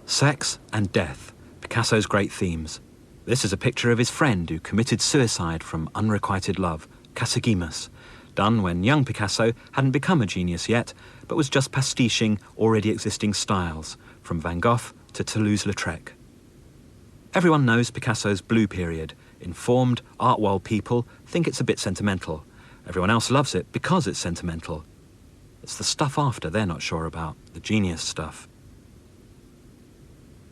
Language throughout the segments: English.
Sex and death, Picasso's great themes. This is a picture of his friend who committed suicide from unrequited love, Casagemus, done when young Picasso hadn't become a genius yet, but was just pastiching already existing styles, from Van Gogh to Toulouse-Lautrec. Everyone knows Picasso's blue period. Informed art world people think it's a bit sentimental. Everyone else loves it because it's sentimental. It's the stuff after they're not sure about, the genius stuff.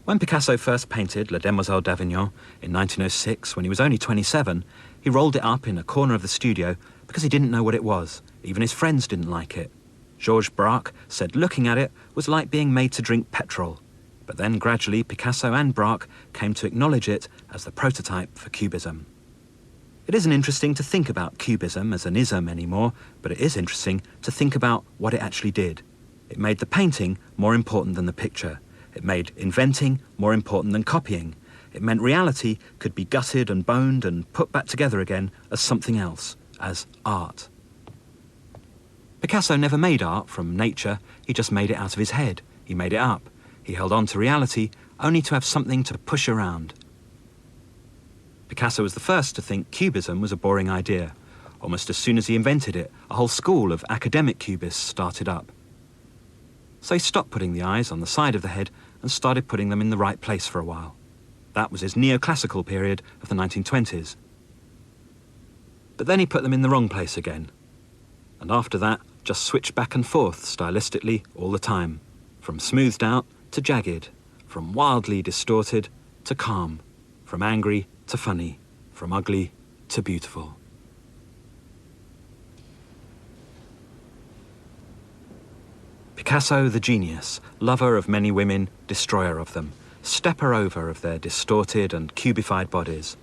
When Picasso first painted La Demoiselle d'Avignon in 1906, when he was only 27, he rolled it up in a corner of the studio because he didn't know what it was. Even his friends didn't like it. Georges Braque said looking at it was like being made to drink petrol. But then gradually Picasso and Braque came to acknowledge it as the prototype for Cubism. It isn't interesting to think about Cubism as an ism anymore, but it is interesting to think about what it actually did. It made the painting more important than the picture. It made inventing more important than copying. It meant reality could be gutted and boned and put back together again as something else, as art. Picasso never made art from nature, he just made it out of his head. He made it up. He held on to reality only to have something to push around. Picasso was the first to think Cubism was a boring idea. Almost as soon as he invented it, a whole school of academic cubists started up. So he stopped putting the eyes on the side of the head and started putting them in the right place for a while. That was his neoclassical period of the 1920s. But then he put them in the wrong place again. And after that, just switched back and forth stylistically all the time. From smoothed out to jagged, from wildly distorted to calm, from angry to funny, from ugly to beautiful. Picasso the genius, lover of many women, destroyer of them, stepper over of their distorted and cubified bodies.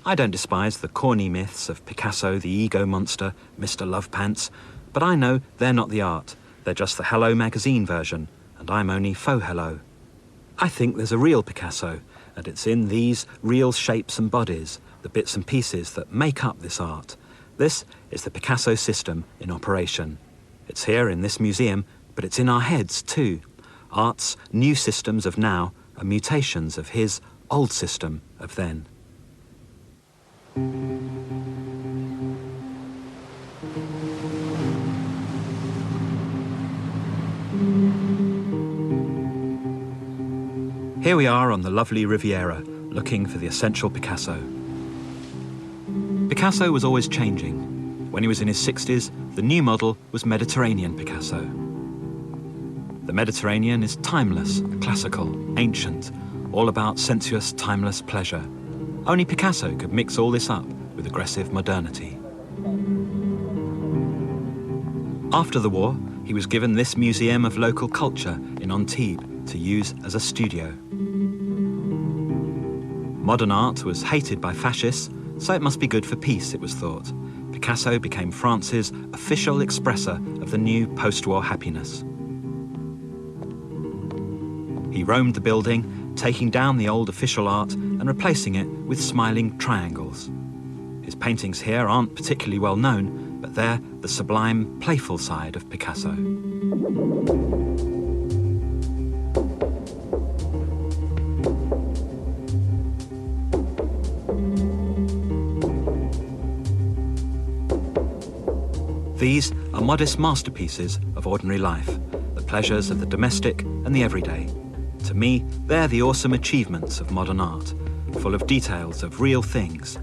I don't despise the corny myths of Picasso the ego monster, Mr. Lovepants, but I know they're not the art. They're just the Hello magazine version, and I'm only faux Hello. I think there's a real Picasso, and it's in these real shapes and bodies, the bits and pieces that make up this art. This is the Picasso system in operation. It's here in this museum, but it's in our heads too. Art's new systems of now are mutations of his old system of then. Here we are on the lovely Riviera, looking for the essential Picasso. Picasso was always changing. When he was in his 60s, the new model was Mediterranean Picasso. The Mediterranean is timeless, classical, ancient, all about sensuous, timeless pleasure. Only Picasso could mix all this up with aggressive modernity. After the war, he was given this museum of local culture in Antibes to use as a studio. Modern art was hated by fascists, so it must be good for peace, it was thought. Picasso became France's official expresser of the new post-war happiness. He roamed the building, taking down the old official art and replacing it with smiling triangles. His paintings here aren't particularly well known, but they're the sublime, playful side of Picasso. These are modest masterpieces of ordinary life, the pleasures of the domestic and the everyday. To me, they're the awesome achievements of modern art, full of details of real things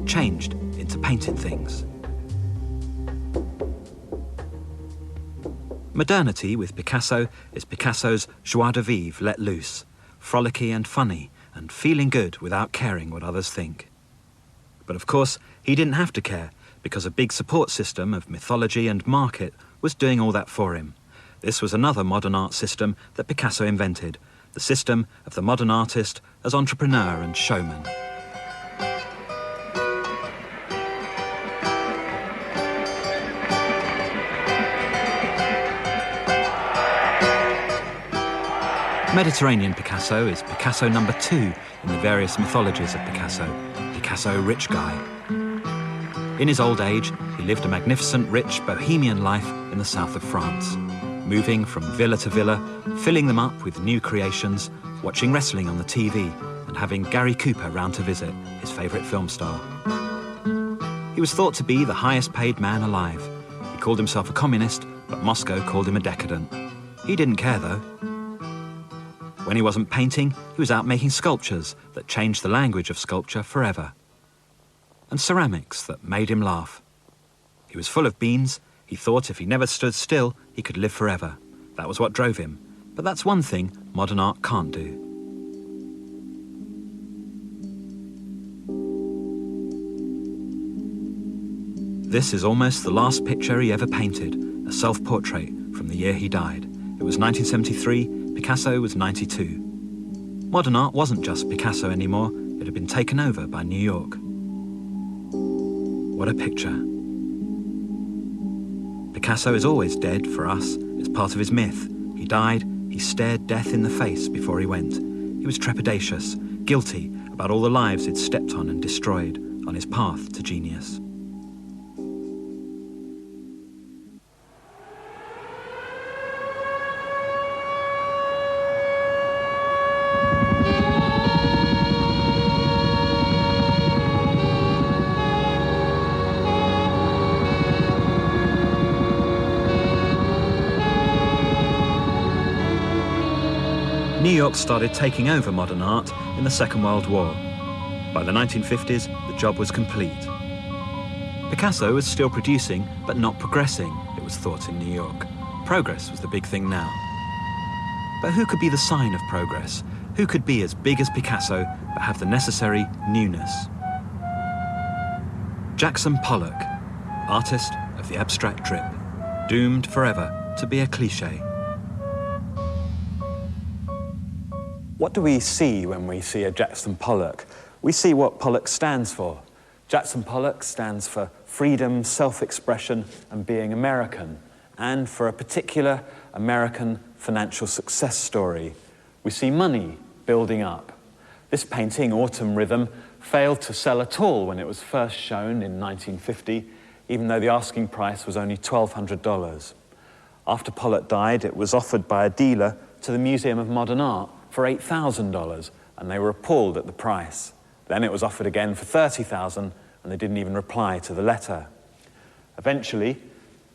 changed into painted things. Modernity with Picasso is Picasso's joie de vivre let loose, frolicky and funny, and feeling good without caring what others think. But of course, he didn't have to care, because a big support system of mythology and market was doing all that for him. This was another modern art system that Picasso invented, the system of the modern artist as entrepreneur and showman. Mediterranean Picasso is Picasso number 2 in the various mythologies of Picasso, Picasso rich guy. In his old age, he lived a magnificent, rich, bohemian life in the south of France. moving from villa to villa, filling them up with new creations, watching wrestling on the TV, and having Gary Cooper round to visit, his favourite film star. He was thought to be the highest paid man alive. He called himself a communist, but Moscow called him a decadent. He didn't care, though. When he wasn't painting, he was out making sculptures that changed the language of sculpture forever. And ceramics that made him laugh. He was full of beans. He thought if he never stood still, he could live forever. That was what drove him. But that's one thing modern art can't do. This is almost the last picture he ever painted, a self-portrait from the year he died. It was 1973, Picasso was 92. Modern art wasn't just Picasso anymore, it had been taken over by New York. What a picture. Picasso is always dead for us, it's part of his myth. He died, he stared death in the face before he went. He was trepidatious, guilty about all the lives he'd stepped on and destroyed on his path to genius. New York started taking over modern art in the Second World War. By the 1950s, the job was complete. Picasso was still producing, but not progressing, it was thought in New York. Progress was the big thing now. But who could be the sign of progress? Who could be as big as Picasso, but have the necessary newness? Jackson Pollock, artist of the abstract drip, doomed forever to be a cliché. What do we see when we see a Jackson Pollock? We see what Pollock stands for. Jackson Pollock stands for freedom, self-expression, and being American, and for a particular American financial success story. We see money building up. This painting, Autumn Rhythm, failed to sell at all when it was first shown in 1950, even though the asking price was only $1,200. After Pollock died, it was offered by a dealer to the Museum of Modern Art for $8,000, and they were appalled at the price. Then it was offered again for $30,000, and they didn't even reply to the letter. Eventually,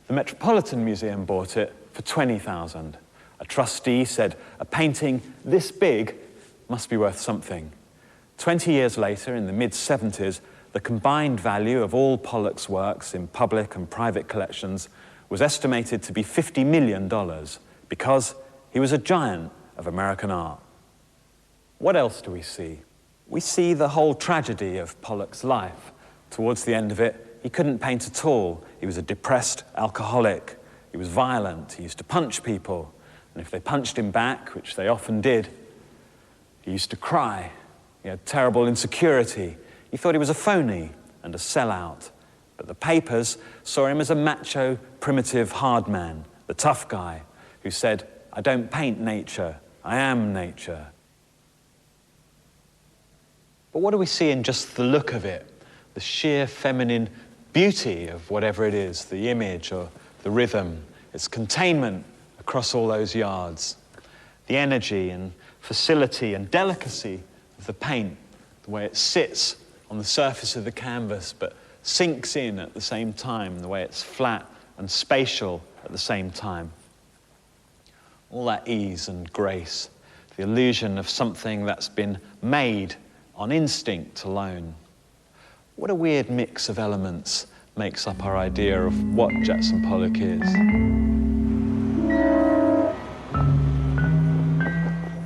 the Metropolitan Museum bought it for $20,000. A trustee said, a painting this big must be worth something. 20 years later, in the mid-70s, the combined value of all Pollock's works in public and private collections was estimated to be $50 million, because he was a giant of American art. What else do we see? We see the whole tragedy of Pollock's life. Towards the end of it, he couldn't paint at all. He was a depressed alcoholic. He was violent. He used to punch people. And if they punched him back, which they often did, he used to cry. He had terrible insecurity. He thought he was a phony and a sellout. But the papers saw him as a macho, primitive, hard man, the tough guy who said, I don't paint nature, I am nature. But what do we see in just the look of it? The sheer feminine beauty of whatever it is, the image or the rhythm, its containment across all those yards, the energy and facility and delicacy of the paint, the way it sits on the surface of the canvas but sinks in at the same time, the way it's flat and spatial at the same time. All that ease and grace, the illusion of something that's been made on instinct alone. What a weird mix of elements makes up our idea of what Jackson Pollock is.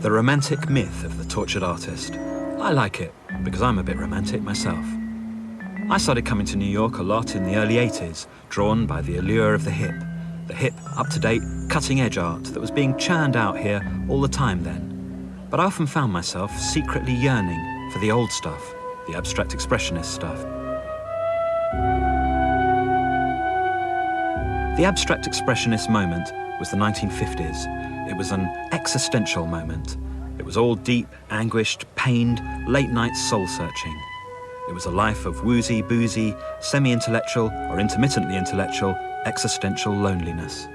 The romantic myth of the tortured artist. I like it, because I'm a bit romantic myself. I started coming to New York a lot in the early 80s, drawn by the allure of the hip, up-to-date, cutting-edge art that was being churned out here all the time then. But I often found myself secretly yearning for the old stuff, the abstract expressionist stuff. The abstract expressionist moment was the 1950s. It was an existential moment. It was all deep, anguished, pained, late-night soul-searching. It was a life of woozy, boozy, semi-intellectual or intermittently intellectual existential loneliness.